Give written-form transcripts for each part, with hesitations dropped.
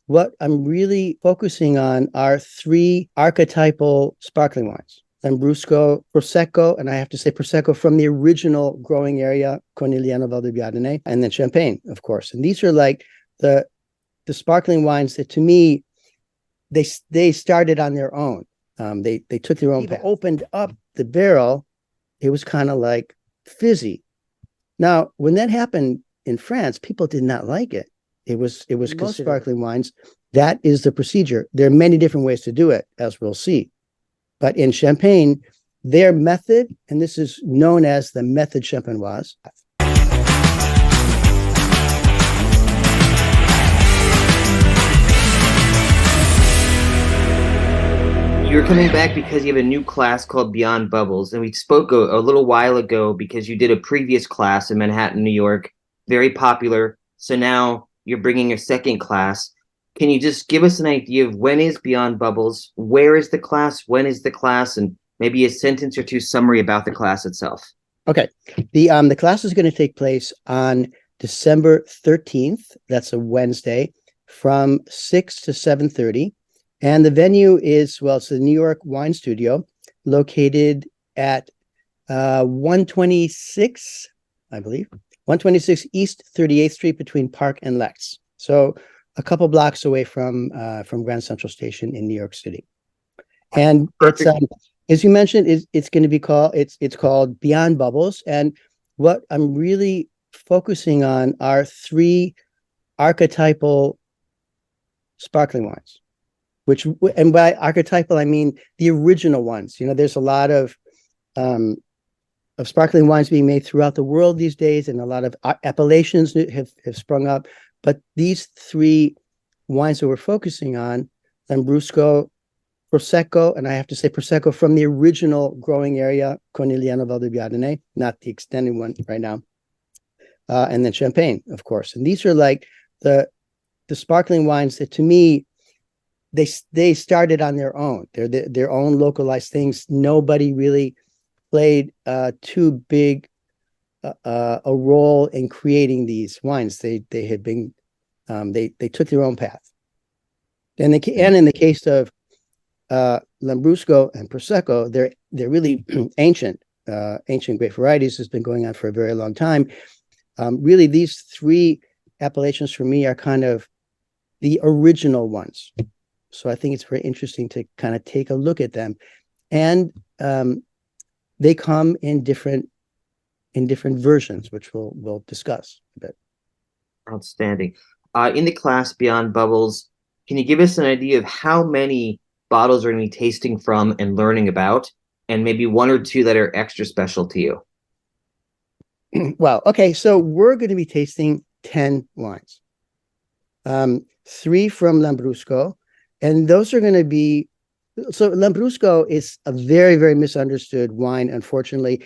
What I'm really focusing on are three archetypal sparkling wines. Lambrusco, Prosecco, and I have to say Prosecco from the original growing area, Cornigliano Valdobbiadene, and then Champagne, of course. And these are like the sparkling wines that, to me, they started on their own. They took their own path. Opened up the barrel, it was kind of like fizzy. Now, when that happened in France, people did not like it. It was most sparkling wines. That is the procedure. There are many different ways to do it, as we'll see. But in Champagne, their method, and this is known as the method champenoise. You're coming back because you have a new class called Beyond Bubbles, and we spoke a little while ago because you did a previous class in Manhattan, New York, very popular. So now you're bringing a second class. Can you just give us an idea of when is Beyond Bubbles? Where is the class? When is the class? And maybe a sentence or two summary about the class itself. Okay. The class is going to take place on December 13th. That's a Wednesday from 6 to 7:30. And the venue is, well, it's the New York Wine Studio located at 126, I believe, 126 East 38th Street between Park and Lex. So a couple blocks away from Grand Central Station in New York City. And it's, as you mentioned, it's going to be called, it's called Beyond Bubbles. And what I'm really focusing on are three archetypal sparkling wines. And by archetypal, I mean the original ones. You know, there's a lot of sparkling wines being made throughout the world these days, and a lot of appellations have sprung up. But these three wines that we're focusing on, Lambrusco, Prosecco, and I have to say Prosecco from the original growing area, Cornigliano Valdobbiadene, not the extended one right now, and then Champagne, of course. And these are like the sparkling wines that, to me, they started on their own. They're their own localized things. Nobody really played too big a role in creating these wines. They had been they took their own path. And in the case of Lambrusco and Prosecco, they're really ancient grape varieties. Has been going on for a very long time. Really, these three appellations for me are kind of the original ones. So I think it's very interesting to kind of take a look at them, and they come in different versions, which we'll discuss a bit. Outstanding. In the class Beyond Bubbles, can you give us an idea of how many bottles are going to be tasting from and learning about, and maybe one or two that are extra special to you? Well, okay, so we're going to be tasting 10 wines, 3 from Lambrusco. And those are going to be, so Lambrusco is a very, very misunderstood wine. Unfortunately,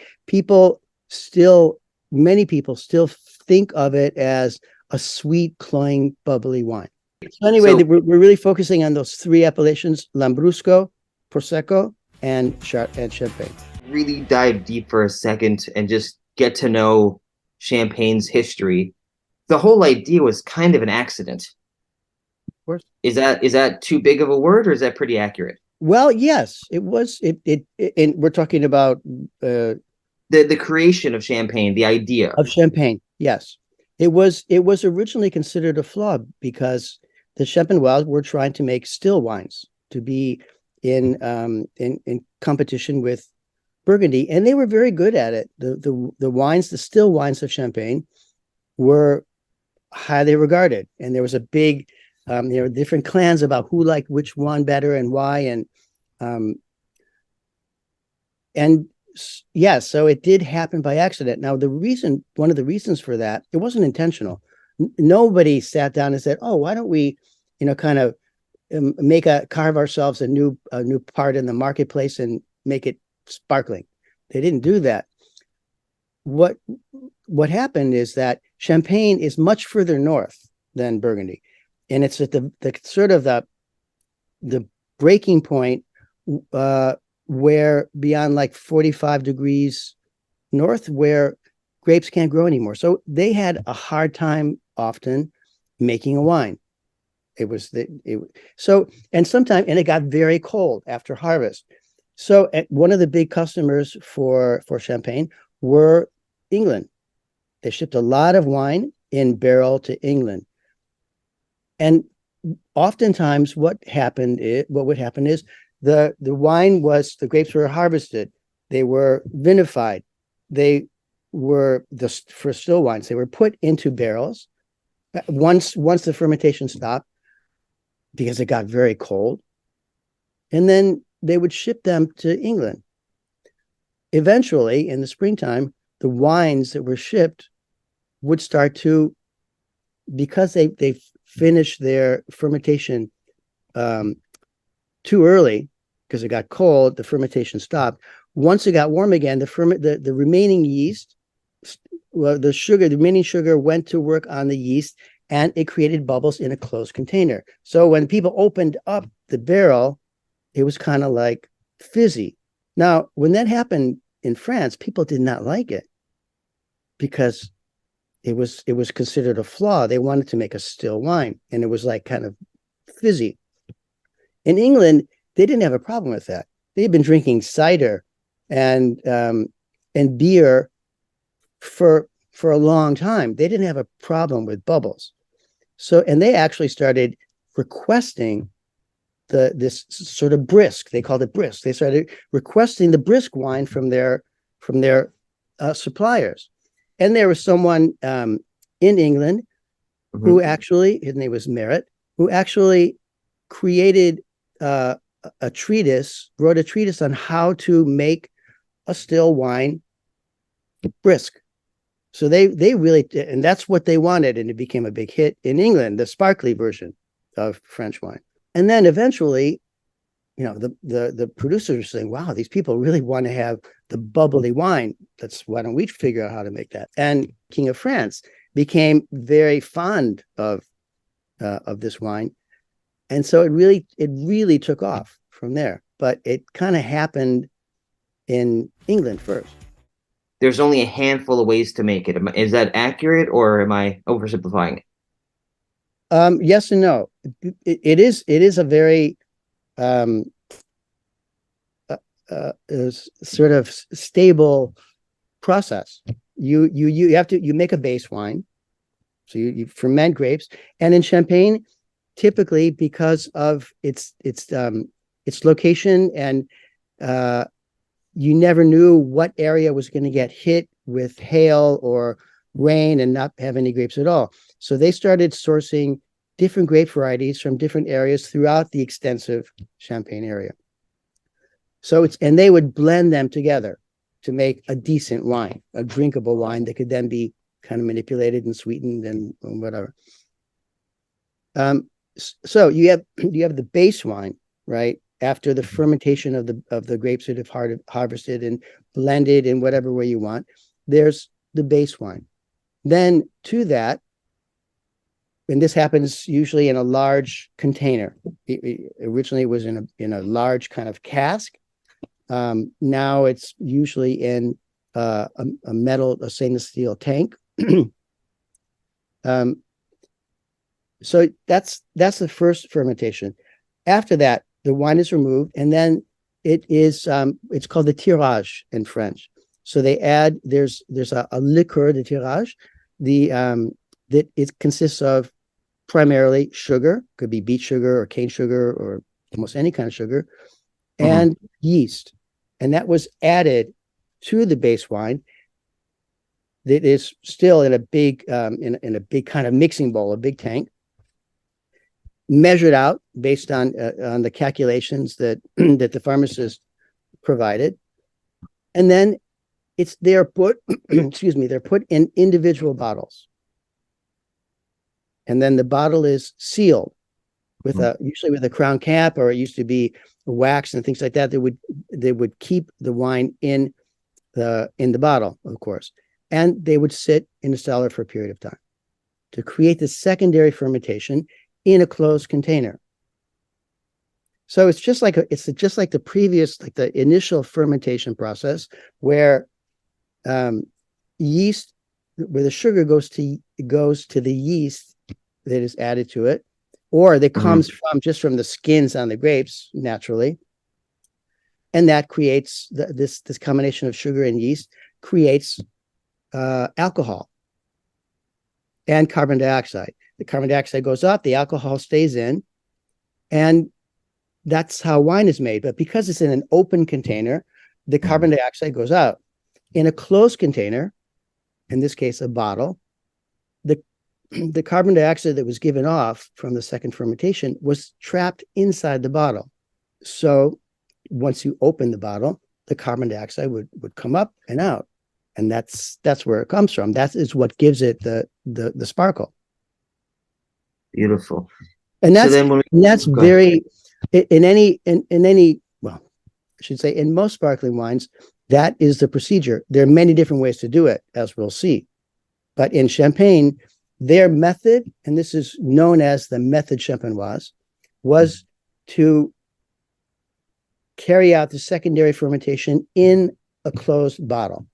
many people still think of it as a sweet, cloying, bubbly wine. So anyway, we're really focusing on those three appellations: Lambrusco, Prosecco, and Champagne. Really dive deep for a second and just get to know Champagne's history. The whole idea was kind of an accident. Is that too big of a word, or is that pretty accurate? Well, yes, it was. And we're talking about the creation of Champagne, the idea of Champagne. Yes, it was originally considered a flaw because the Champenois were trying to make still wines to be in competition with Burgundy, and they were very good at it. The wines, the still wines of Champagne, were highly regarded, and there was a big there were different clans about who liked which one better and why, and yeah, so it did happen by accident. Now, one of the reasons for that, it wasn't intentional. Nobody sat down and said, "Oh, why don't we, kind of carve ourselves a new part in the marketplace and make it sparkling." They didn't do that. What happened is that Champagne is much further north than Burgundy. And it's at the sort of the breaking point where beyond like 45 degrees north, where grapes can't grow anymore. So they had a hard time often making a wine. And it got very cold after harvest. So one of the big customers for champagne were England. They shipped a lot of wine in barrel to England. And oftentimes what would happen is the grapes were harvested, they were vinified, they were for still wines, they were put into barrels once the fermentation stopped because it got very cold, and then they would ship them to England. Eventually, in the springtime, the wines that were shipped would start to, because they finished their fermentation too early because it got cold, the fermentation stopped. Once it got warm again, the remaining yeast, the remaining sugar went to work on the yeast, and it created bubbles in a closed container. So when people opened up the barrel, it was kind of like fizzy. Now, when that happened in France, people did not like it because it was considered a flaw. They wanted to make a still wine, and it was like kind of fizzy. In England, they didn't have a problem with that. They had been drinking cider and beer for a long time. They didn't have a problem with bubbles. So, and they actually started requesting this sort of brisk. They called it brisk. They started requesting the brisk wine from their suppliers. And there was someone in England who actually, his name was Merritt, who actually created wrote a treatise on how to make a still wine brisk. So they really, and that's what they wanted, and it became a big hit in England, the sparkly version of French wine. And then eventually, the producers were saying, wow, these people really want to have the bubbly wine. Why don't we figure out how to make that? And King of France became very fond of this wine. And so it really took off from there. But it kind of happened in England first. There's only a handful of ways to make it. Is that accurate, or am I oversimplifying it? Yes and no. It is a very sort of stable process. You make a base wine, so you ferment grapes, and in Champagne, typically because of its location, and you never knew what area was going to get hit with hail or rain and not have any grapes at all. So they started sourcing different grape varieties from different areas throughout the extensive Champagne area. So and they would blend them together to make a decent wine, a drinkable wine that could then be kind of manipulated and sweetened and whatever. So you have the base wine, right? After the fermentation of the grapes that have harvested and blended in whatever way you want, there's the base wine. Then to that, and this happens usually in a large container. Originally, it was in a large kind of cask. Now it's usually in a stainless steel tank. So that's the first fermentation. After that, the wine is removed, and then it's called the tirage in French. So there's a liqueur de tirage, that it consists of primarily sugar, could be beet sugar or cane sugar or almost any kind of sugar, and yeast, and that was added to the base wine. That is still in a big in a big kind of mixing bowl, a big tank, measured out based on the calculations that that the pharmacist provided, and then they're put they're put in individual bottles, and then the bottle is sealed with usually with a crown cap, or it used to be wax and things like that. They would keep the wine in the bottle, of course, and they would sit in the cellar for a period of time to create the secondary fermentation in a closed container. So it's just like the previous, like the initial fermentation process, where the sugar goes to the yeast that is added to it, or that comes from just from the skins on the grapes naturally. And that creates this combination of sugar and yeast creates alcohol and carbon dioxide. The carbon dioxide goes up, the alcohol stays in, and that's how wine is made. But because it's in an open container, the carbon dioxide goes out. In a closed container, in this case, a bottle, the carbon dioxide that was given off from the second fermentation was trapped inside the bottle. So once you open the bottle, the carbon dioxide would come up and out. And that's where it comes from. That is what gives it the sparkle. Beautiful. And that's very in any well, I should say in most sparkling wines, that is the procedure. There are many different ways to do it, as we'll see. But in Champagne, their method, and this is known as the method champenoise, was to carry out the secondary fermentation in a closed bottle.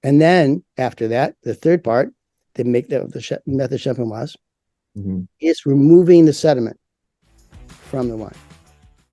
And then after that, the third part, they make the method champenoise, is removing the sediment from the wine.